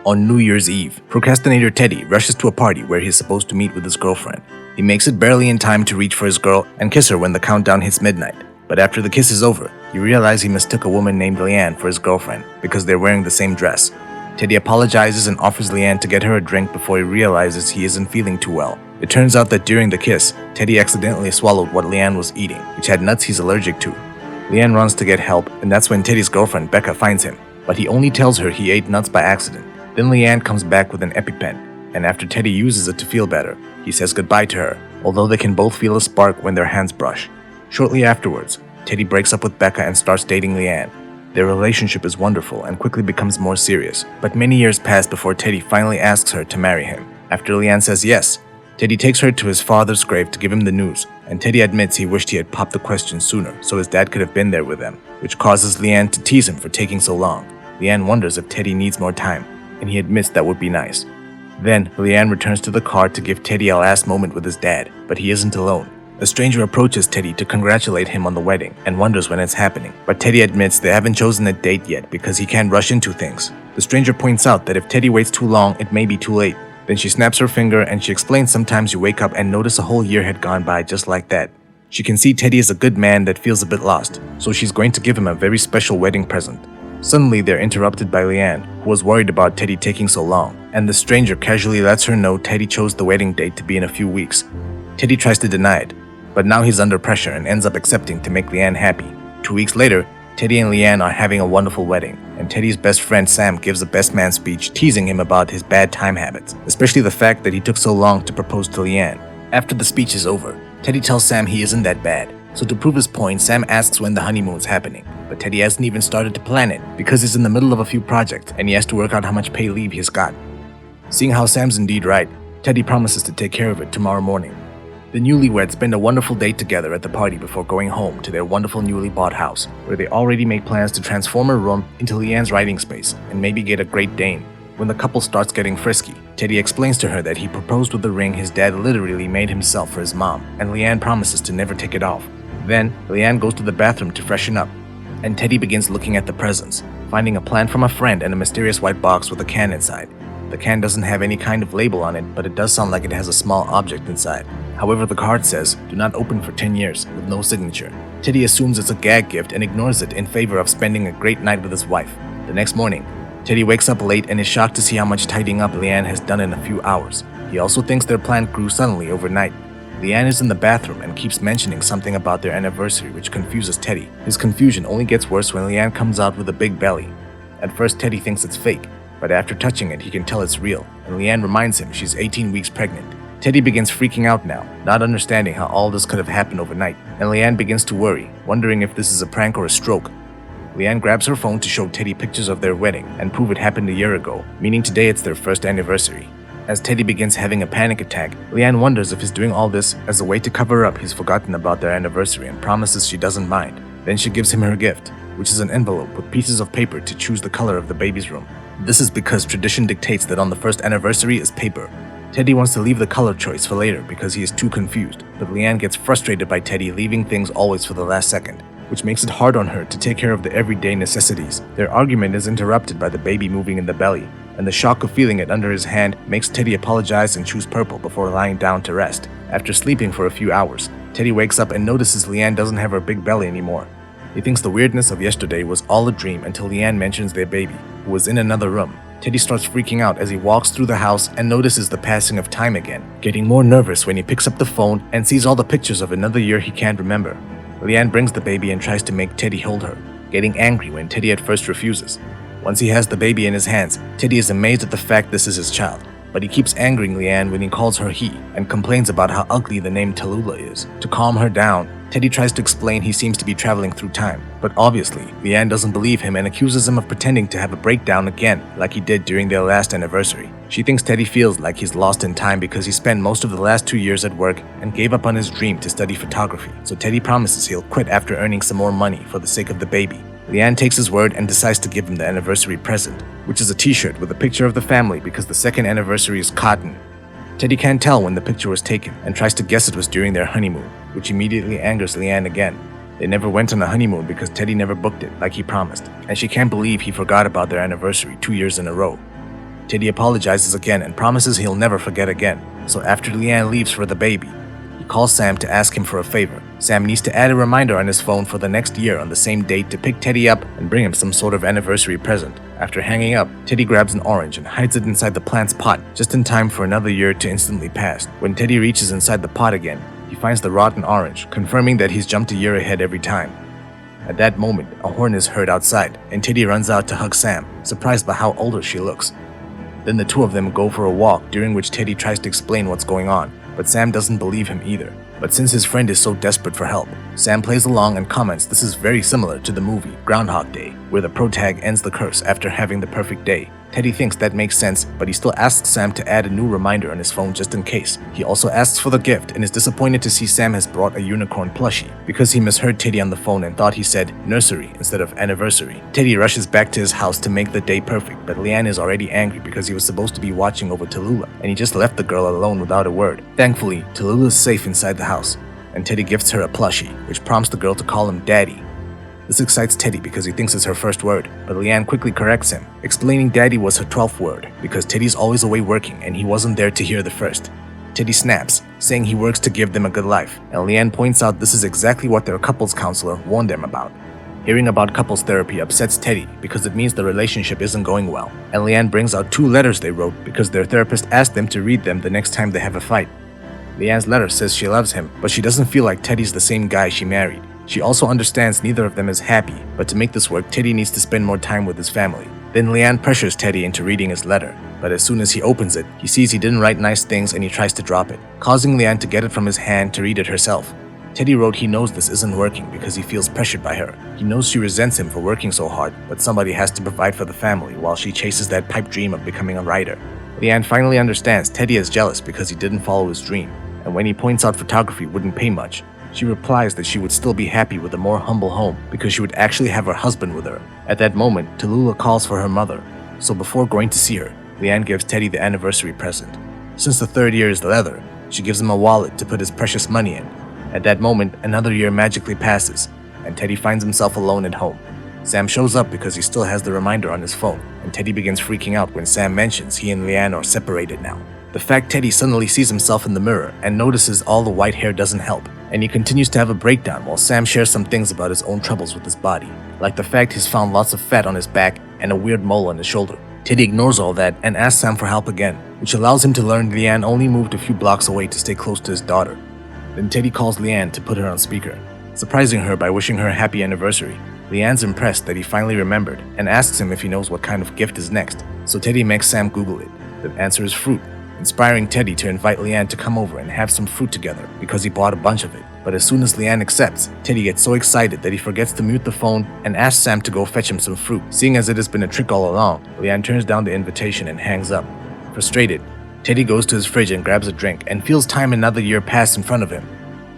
On New Year's Eve, procrastinator Teddy rushes to a party where he's supposed to meet with his girlfriend. He makes it barely in time to reach for his girl and kiss her when the countdown hits midnight. But after the kiss is over, he realizes he mistook a woman named Leanne for his girlfriend because they're wearing the same dress. Teddy apologizes and offers Leanne to get her a drink before he realizes he isn't feeling too well. It turns out that during the kiss, Teddy accidentally swallowed what Leanne was eating, which had nuts he's allergic to. Leanne runs to get help, and that's when Teddy's girlfriend Becca finds him, but he only tells her he ate nuts by accident. Then Leanne comes back with an EpiPen, and after Teddy uses it to feel better, he says goodbye to her, although they can both feel a spark when their hands brush. Shortly afterwards, Teddy breaks up with Becca and starts dating Leanne. Their relationship is wonderful and quickly becomes more serious, but many years pass before Teddy finally asks her to marry him. After Leanne says yes, Teddy takes her to his father's grave to give him the news, and Teddy admits he wished he had popped the question sooner so his dad could have been there with them, which causes Leanne to tease him for taking so long. Leanne wonders if Teddy needs more time, and he admits that would be nice. Then, Leanne returns to the car to give Teddy a last moment with his dad, but he isn't alone. A stranger approaches Teddy to congratulate him on the wedding and wonders when it's happening, but Teddy admits they haven't chosen a date yet because he can't rush into things. The stranger points out that if Teddy waits too long, it may be too late. Then she snaps her finger and she explains sometimes you wake up and notice a whole year had gone by just like that. She can see Teddy is a good man that feels a bit lost, so she's going to give him a very special wedding present. Suddenly, they're interrupted by Leanne, who was worried about Teddy taking so long, and the stranger casually lets her know Teddy chose the wedding date to be in a few weeks. Teddy tries to deny it, but now he's under pressure and ends up accepting to make Leanne happy. 2 weeks later, Teddy and Leanne are having a wonderful wedding, and Teddy's best friend Sam gives a best man speech teasing him about his bad time habits, especially the fact that he took so long to propose to Leanne. After the speech is over, Teddy tells Sam he isn't that bad, so to prove his point, Sam asks when the honeymoon's happening, but Teddy hasn't even started to plan it because he's in the middle of a few projects and he has to work out how much pay leave he's got. Seeing how Sam's indeed right, Teddy promises to take care of it tomorrow morning. The newlyweds spend a wonderful day together at the party before going home to their wonderful newly bought house, where they already make plans to transform her room into Leanne's writing space and maybe get a Great Dane. When the couple starts getting frisky, Teddy explains to her that he proposed with the ring his dad literally made himself for his mom, and Leanne promises to never take it off. Then, Leanne goes to the bathroom to freshen up, and Teddy begins looking at the presents, finding a plant from a friend and a mysterious white box with a can inside. The can doesn't have any kind of label on it, but it does sound like it has a small object inside. However, the card says, "Do not open for 10 years," with no signature. Teddy assumes it's a gag gift and ignores it in favor of spending a great night with his wife. The next morning, Teddy wakes up late and is shocked to see how much tidying up Leanne has done in a few hours. He also thinks their plant grew suddenly overnight. Leanne is in the bathroom and keeps mentioning something about their anniversary, which confuses Teddy. His confusion only gets worse when Leanne comes out with a big belly. At first, Teddy thinks it's fake, but after touching it, he can tell it's real, and Leanne reminds him she's 18 weeks pregnant. Teddy begins freaking out now, not understanding how all this could have happened overnight, and Leanne begins to worry, wondering if this is a prank or a stroke. Leanne grabs her phone to show Teddy pictures of their wedding and prove it happened a year ago, meaning today it's their first anniversary. As Teddy begins having a panic attack, Leanne wonders if he's doing all this as a way to cover up he's forgotten about their anniversary and promises she doesn't mind. Then she gives him her gift, which is an envelope with pieces of paper to choose the color of the baby's room. This is because tradition dictates that on the first anniversary is paper. Teddy wants to leave the color choice for later because he is too confused, but Leanne gets frustrated by Teddy leaving things always for the last second, which makes it hard on her to take care of the everyday necessities. Their argument is interrupted by the baby moving in the belly, and the shock of feeling it under his hand makes Teddy apologize and choose purple before lying down to rest. After sleeping for a few hours, Teddy wakes up and notices Leanne doesn't have her big belly anymore. He thinks the weirdness of yesterday was all a dream until Leanne mentions their baby, who was in another room. Teddy starts freaking out as he walks through the house and notices the passing of time again, getting more nervous when he picks up the phone and sees all the pictures of another year he can't remember. Leanne brings the baby and tries to make Teddy hold her, getting angry when Teddy at first refuses. Once he has the baby in his hands, Teddy is amazed at the fact this is his child, but he keeps angering Leanne when he calls her he and complains about how ugly the name Tallulah is. To calm her down, Teddy tries to explain he seems to be traveling through time, but obviously, Leanne doesn't believe him and accuses him of pretending to have a breakdown again like he did during their last anniversary. She thinks Teddy feels like he's lost in time because he spent most of the last 2 years at work and gave up on his dream to study photography, so Teddy promises he'll quit after earning some more money for the sake of the baby. Leanne takes his word and decides to give him the anniversary present, which is a t-shirt with a picture of the family because the second anniversary is cotton. Teddy can't tell when the picture was taken and tries to guess it was during their honeymoon, which immediately angers Leanne again. They never went on a honeymoon because Teddy never booked it like he promised, and she can't believe he forgot about their anniversary 2 years in a row. Teddy apologizes again and promises he'll never forget again. So after Leanne leaves for the baby, he calls Sam to ask him for a favor. Sam needs to add a reminder on his phone for the next year on the same date to pick Teddy up and bring him some sort of anniversary present. After hanging up, Teddy grabs an orange and hides it inside the plant's pot, just in time for another year to instantly pass. When Teddy reaches inside the pot again, he finds the rotten orange, confirming that he's jumped a year ahead every time. At that moment, a horn is heard outside, and Teddy runs out to hug Sam, surprised by how older she looks. Then the two of them go for a walk, during which Teddy tries to explain what's going on, but Sam doesn't believe him either. But since his friend is so desperate for help, Sam plays along and comments this is very similar to the movie Groundhog Day, where the protag ends the curse after having the perfect day. Teddy thinks that makes sense, but he still asks Sam to add a new reminder on his phone just in case. He also asks for the gift and is disappointed to see Sam has brought a unicorn plushie, because he misheard Teddy on the phone and thought he said nursery instead of anniversary. Teddy rushes back to his house to make the day perfect, but Leanne is already angry because he was supposed to be watching over Tallulah, and he just left the girl alone without a word. Thankfully, Tallulah is safe inside the house, and Teddy gifts her a plushie, which prompts the girl to call him Daddy. This excites Teddy because he thinks it's her first word, but Leanne quickly corrects him, explaining Daddy was her 12th word because Teddy's always away working and he wasn't there to hear the first. Teddy snaps, saying he works to give them a good life, and Leanne points out this is exactly what their couples counselor warned them about. Hearing about couples therapy upsets Teddy because it means the relationship isn't going well, and Leanne brings out 2 letters they wrote because their therapist asked them to read them the next time they have a fight. Leanne's letter says she loves him, but she doesn't feel like Teddy's the same guy she married. She also understands neither of them is happy, but to make this work, Teddy needs to spend more time with his family. Then Leanne pressures Teddy into reading his letter, but as soon as he opens it, he sees he didn't write nice things and he tries to drop it, causing Leanne to get it from his hand to read it herself. Teddy wrote he knows this isn't working because he feels pressured by her. He knows she resents him for working so hard, but somebody has to provide for the family while she chases that pipe dream of becoming a writer. Leanne finally understands Teddy is jealous because he didn't follow his dream, and when he points out photography wouldn't pay much, she replies that she would still be happy with a more humble home because she would actually have her husband with her. At that moment, Tallulah calls for her mother, so before going to see her, Leanne gives Teddy the anniversary present. Since the 3rd year is leather, she gives him a wallet to put his precious money in. At that moment, another year magically passes, and Teddy finds himself alone at home. Sam shows up because he still has the reminder on his phone, and Teddy begins freaking out when Sam mentions he and Leanne are separated now. The fact Teddy suddenly sees himself in the mirror and notices all the white hair doesn't help, and he continues to have a breakdown while Sam shares some things about his own troubles with his body, like the fact he's found lots of fat on his back and a weird mole on his shoulder. Teddy ignores all that and asks Sam for help again, which allows him to learn Leanne only moved a few blocks away to stay close to his daughter. Then Teddy calls Leanne to put her on speaker, surprising her by wishing her a happy anniversary. Leanne's impressed that he finally remembered and asks him if he knows what kind of gift is next, so Teddy makes Sam Google it. The answer is fruit, inspiring Teddy to invite Leanne to come over and have some fruit together because he bought a bunch of it. But as soon as Leanne accepts, Teddy gets so excited that he forgets to mute the phone and asks Sam to go fetch him some fruit. Seeing as it has been a trick all along, Leanne turns down the invitation and hangs up. Frustrated, Teddy goes to his fridge and grabs a drink and feels time another year pass in front of him.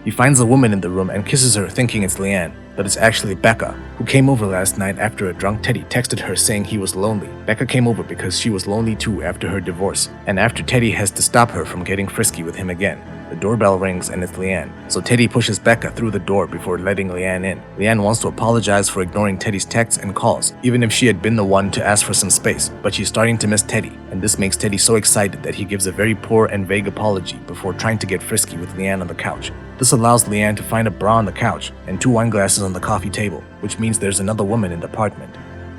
He finds a woman in the room and kisses her thinking it's Leanne, but it's actually Becca, who came over last night after a drunk Teddy texted her saying he was lonely. Becca came over because she was lonely too after her divorce, and after Teddy has to stop her from getting frisky with him again. The doorbell rings and it's Leanne, so Teddy pushes Becca through the door before letting Leanne in. Leanne wants to apologize for ignoring Teddy's texts and calls, even if she had been the one to ask for some space, but she's starting to miss Teddy, and this makes Teddy so excited that he gives a very poor and vague apology before trying to get frisky with Leanne on the couch. This allows Leanne to find a bra on the couch and 2 wine glasses on the coffee table, which means there's another woman in the apartment.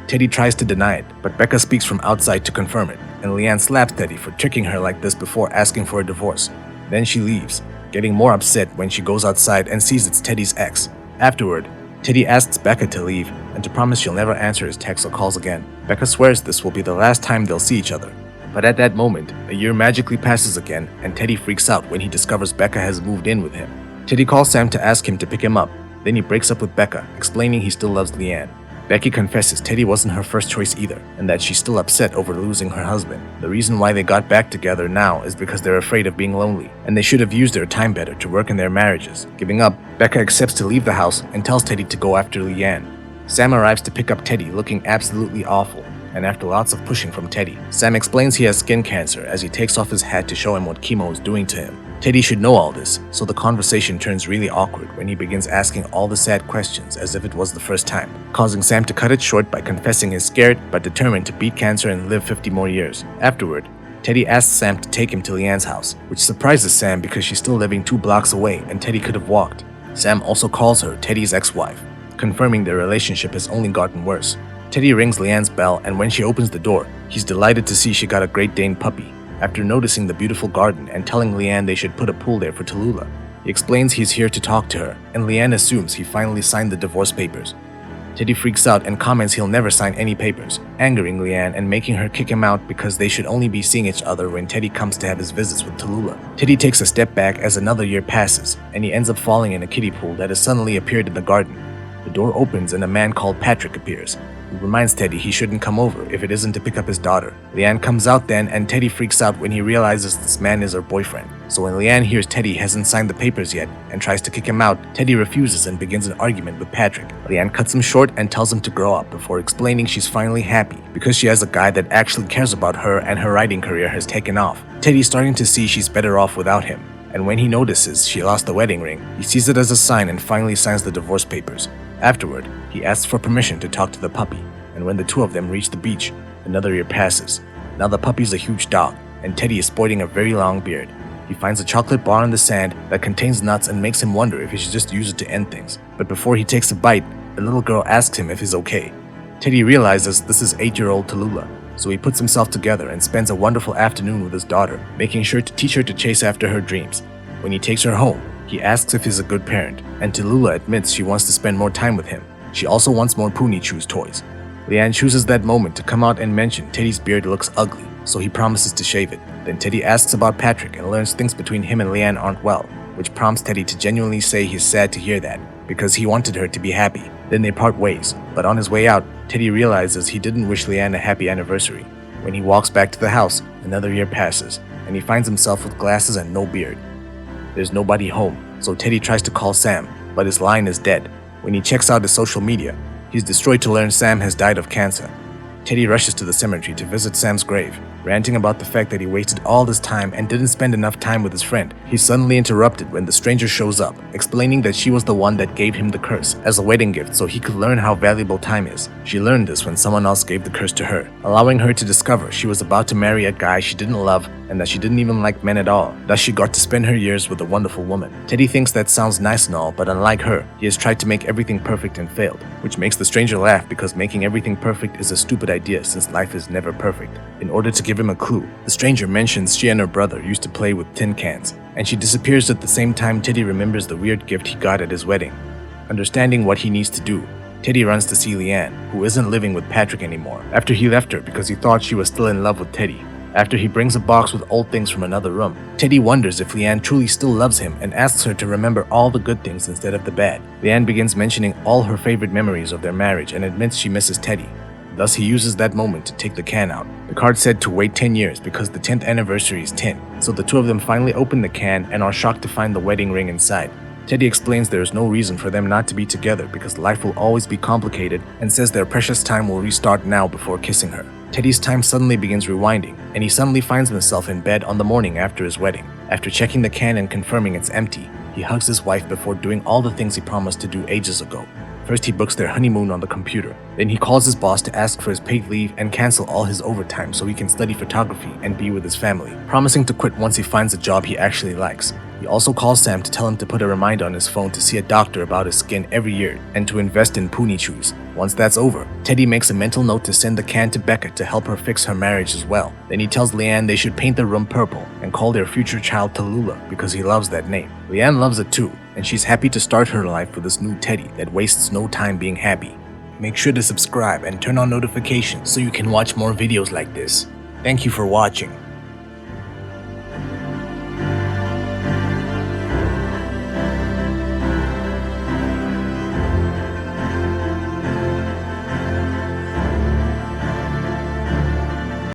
Teddy tries to deny it, but Becca speaks from outside to confirm it, and Leanne slaps Teddy for tricking her like this before asking for a divorce. Then she leaves, getting more upset when she goes outside and sees it's Teddy's ex. Afterward, Teddy asks Becca to leave and to promise she'll never answer his texts or calls again. Becca swears this will be the last time they'll see each other. But at that moment, a year magically passes again and Teddy freaks out when he discovers Becca has moved in with him. Teddy calls Sam to ask him to pick him up, then he breaks up with Becca, explaining he still loves Leanne. Becky confesses Teddy wasn't her first choice either, and that she's still upset over losing her husband. The reason why they got back together now is because they're afraid of being lonely, and they should have used their time better to work in their marriages. Giving up, Becca accepts to leave the house and tells Teddy to go after Leanne. Sam arrives to pick up Teddy looking absolutely awful, and after lots of pushing from Teddy, Sam explains he has skin cancer as he takes off his hat to show him what chemo is doing to him. Teddy should know all this, so the conversation turns really awkward when he begins asking all the sad questions as if it was the first time, causing Sam to cut it short by confessing he's scared but determined to beat cancer and live 50 more years. Afterward, Teddy asks Sam to take him to Leanne's house, which surprises Sam because she's still living 2 blocks away and Teddy could have walked. Sam also calls her Teddy's ex-wife, confirming their relationship has only gotten worse. Teddy rings Leanne's bell, and when she opens the door, he's delighted to see she got a Great Dane puppy. After noticing the beautiful garden and telling Leanne they should put a pool there for Tallulah, he explains he's here to talk to her, and Leanne assumes he finally signed the divorce papers. Teddy freaks out and comments he'll never sign any papers, angering Leanne and making her kick him out because they should only be seeing each other when Teddy comes to have his visits with Tallulah. Teddy takes a step back as another year passes, and he ends up falling in a kiddie pool that has suddenly appeared in the garden. The door opens and a man called Patrick appears, who reminds Teddy he shouldn't come over if it isn't to pick up his daughter. Leanne comes out then, and Teddy freaks out when he realizes this man is her boyfriend. So when Leanne hears Teddy hasn't signed the papers yet and tries to kick him out, Teddy refuses and begins an argument with Patrick. Leanne cuts him short and tells him to grow up before explaining she's finally happy because she has a guy that actually cares about her and her writing career has taken off. Teddy's starting to see she's better off without him, and when he notices she lost the wedding ring, he sees it as a sign and finally signs the divorce papers. Afterward, he asks for permission to talk to the puppy, and when the two of them reach the beach, another year passes. Now the puppy's a huge dog, and Teddy is sporting a very long beard. He finds a chocolate bar in the sand that contains nuts and makes him wonder if he should just use it to end things. But before he takes a bite, the little girl asks him if he's okay. Teddy realizes this is 8-year-old Tallulah, so he puts himself together and spends a wonderful afternoon with his daughter, making sure to teach her to chase after her dreams. When he takes her home, he asks if he's a good parent, and Tallulah admits she wants to spend more time with him. She also wants more Poonie Chews toys. Leanne chooses that moment to come out and mention Teddy's beard looks ugly, so he promises to shave it. Then Teddy asks about Patrick and learns things between him and Leanne aren't well, which prompts Teddy to genuinely say he's sad to hear that, because he wanted her to be happy. Then they part ways, but on his way out, Teddy realizes he didn't wish Leanne a happy anniversary. When he walks back to the house, another year passes, and he finds himself with glasses and no beard. There's nobody home, so Teddy tries to call Sam, but his line is dead. When he checks out his social media, he's destroyed to learn Sam has died of cancer. Teddy rushes to the cemetery to visit Sam's grave, ranting about the fact that he wasted all this time and didn't spend enough time with his friend. He's suddenly interrupted when the stranger shows up, explaining that she was the one that gave him the curse as a wedding gift so he could learn how valuable time is. She learned this when someone else gave the curse to her, allowing her to discover she was about to marry a guy she didn't love and that she didn't even like men at all. Thus she got to spend her years with a wonderful woman. Teddy thinks that sounds nice and all, but unlike her, he has tried to make everything perfect and failed, which makes the stranger laugh because making everything perfect is a stupid idea since life is never perfect. In order to give him a clue, the stranger mentions she and her brother used to play with tin cans, and she disappears at the same time Teddy remembers the weird gift he got at his wedding. Understanding what he needs to do, Teddy runs to see Leanne, who isn't living with Patrick anymore, after he left her because he thought she was still in love with Teddy. After he brings a box with old things from another room, Teddy wonders if Leanne truly still loves him and asks her to remember all the good things instead of the bad. Leanne begins mentioning all her favorite memories of their marriage and admits she misses Teddy. Thus he uses that moment to take the can out. The card said to wait 10 years because the 10th anniversary is 10, so the two of them finally open the can and are shocked to find the wedding ring inside. Teddy explains there is no reason for them not to be together because life will always be complicated and says their precious time will restart now before kissing her. Teddy's time suddenly begins rewinding, and he suddenly finds himself in bed on the morning after his wedding. After checking the can and confirming it's empty, he hugs his wife before doing all the things he promised to do ages ago. First he books their honeymoon on the computer, then he calls his boss to ask for his paid leave and cancel all his overtime so he can study photography and be with his family, promising to quit once he finds a job he actually likes. He also calls Sam to tell him to put a reminder on his phone to see a doctor about his skin every year and to invest in Poonie Chews. Once that's over, Teddy makes a mental note to send the can to Becca to help her fix her marriage as well. Then he tells Leanne they should paint the room purple and call their future child Tallulah because he loves that name. Leanne loves it too, and she's happy to start her life with this new Teddy that wastes no time being happy. Make sure to subscribe and turn on notifications so you can watch more videos like this. Thank you for watching.